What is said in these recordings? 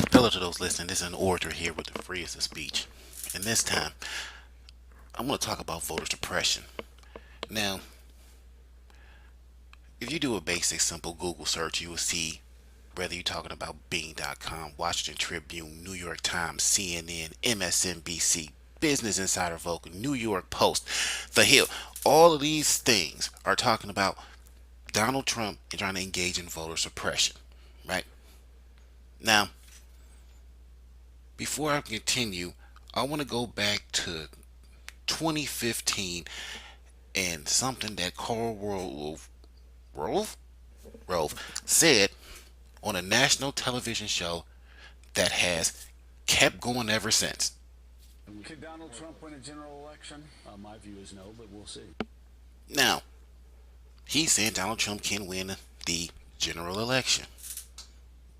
Fellow to those listening, this is an orator here with the freest of speech. And this time, I'm going to talk about voter suppression. Now, if you do a basic, simple Google search, you will see whether you're talking about Bing.com, Washington Tribune, New York Times, CNN, MSNBC, Business Insider Vogue, New York Post, The Hill. All of these things are talking about Donald Trump and trying to engage in voter suppression, right? Now, before I continue, I want to go back to 2015 and something that Carl Rove said on a national television show that has kept going ever since. Could Donald Trump win a general election? My view is no, but we'll see. Now, he said Donald Trump can win the general election.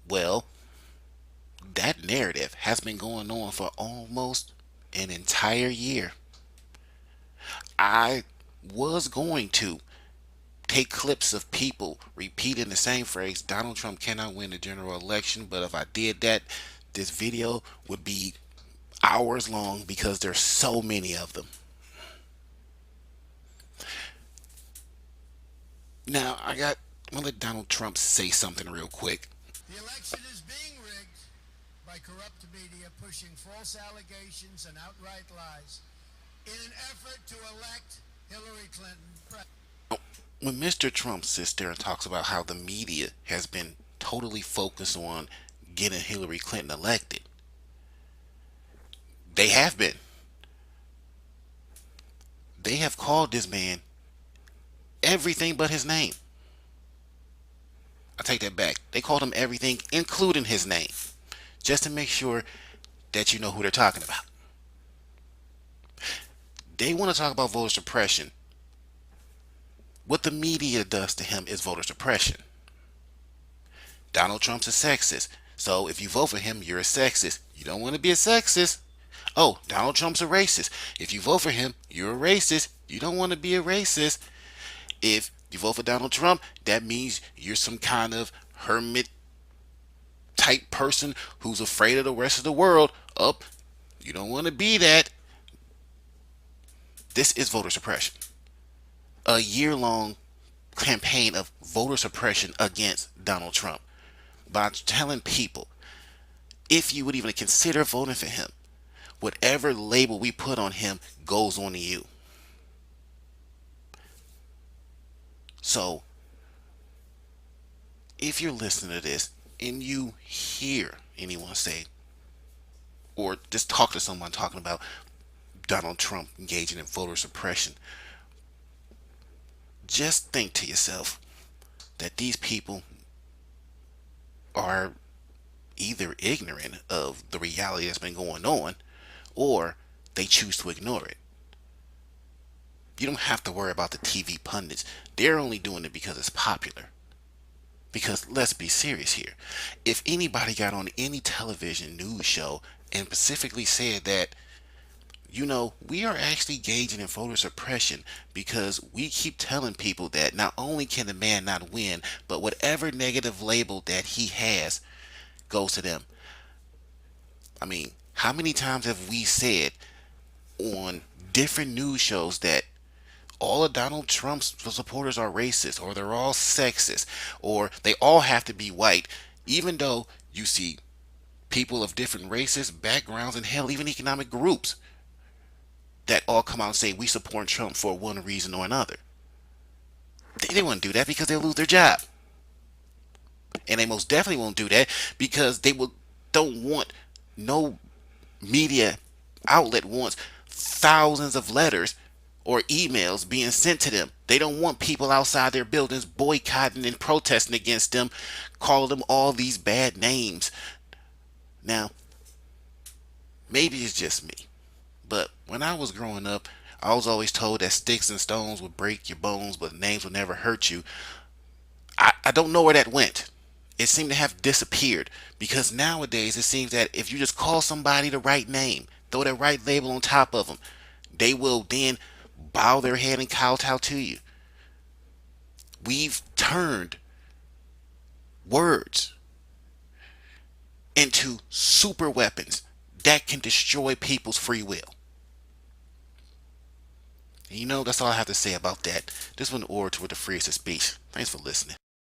Well, that narrative has been going on for almost an entire year. I was going to take clips of people repeating the same phrase, Donald Trump cannot win the general election, but if I did that, this video would be hours long because there's so many of them. Now, I'm gonna let Donald Trump say something real quick. The election is being rigged by corrupt media pushing false allegations and outright lies in an effort to elect Hillary Clinton. When Mr. Trump sits there and talks about how the media has been totally focused on getting Hillary Clinton elected, they have been. They have called this man everything but his name. I take that back. They called him everything, including his name, just to make sure that you know who they're talking about. They want to talk about voter suppression. What the media does to him is voter suppression. Donald Trump's a sexist. So if you vote for him, you're a sexist. You don't want to be a sexist. Oh, Donald Trump's a racist. If you vote for him, you're a racist. You don't want to be a racist. If you vote for Donald Trump, that means you're some kind of hermit type person who's afraid of the rest of the world. Up, you don't want to be that. This is voter suppression. A year-long campaign of voter suppression against Donald Trump by telling people, if you would even consider voting for him, whatever label we put on him goes on to you. So, if you're listening to this and you hear anyone say, or just talk to someone talking about Donald Trump engaging in voter suppression, just think to yourself that these people are either ignorant of the reality that's been going on or they choose to ignore it. You don't have to worry about the TV pundits. They're only doing it because it's popular. Because let's be serious here. If anybody got on any television news show and specifically said that, we are actually engaging in voter suppression because we keep telling people that not only can the man not win, but whatever negative label that he has goes to them. I mean, how many times have we said on different news shows that all of Donald Trump's supporters are racist, or they're all sexist, or they all have to be white, even though you see people of different races, backgrounds, and hell, even economic groups that all come out and say we support Trump for one reason or another. They won't do that because they'll lose their job. And they most definitely won't do that because don't want no media outlet wants thousands of letters or emails being sent to them. They don't want people outside their buildings boycotting and protesting against them, calling them all these bad names. Now, maybe it's just me, but when I was growing up, I was always told that sticks and stones would break your bones, but names would never hurt you. I don't know where that went. It seemed to have disappeared because nowadays it seems that if you just call somebody the right name, throw that right label on top of them, they will then bow their head and kowtow to you. We've turned words into super weapons that can destroy people's free will. And that's all I have to say about that. This one, Orator with the freest of speech. Thanks for listening.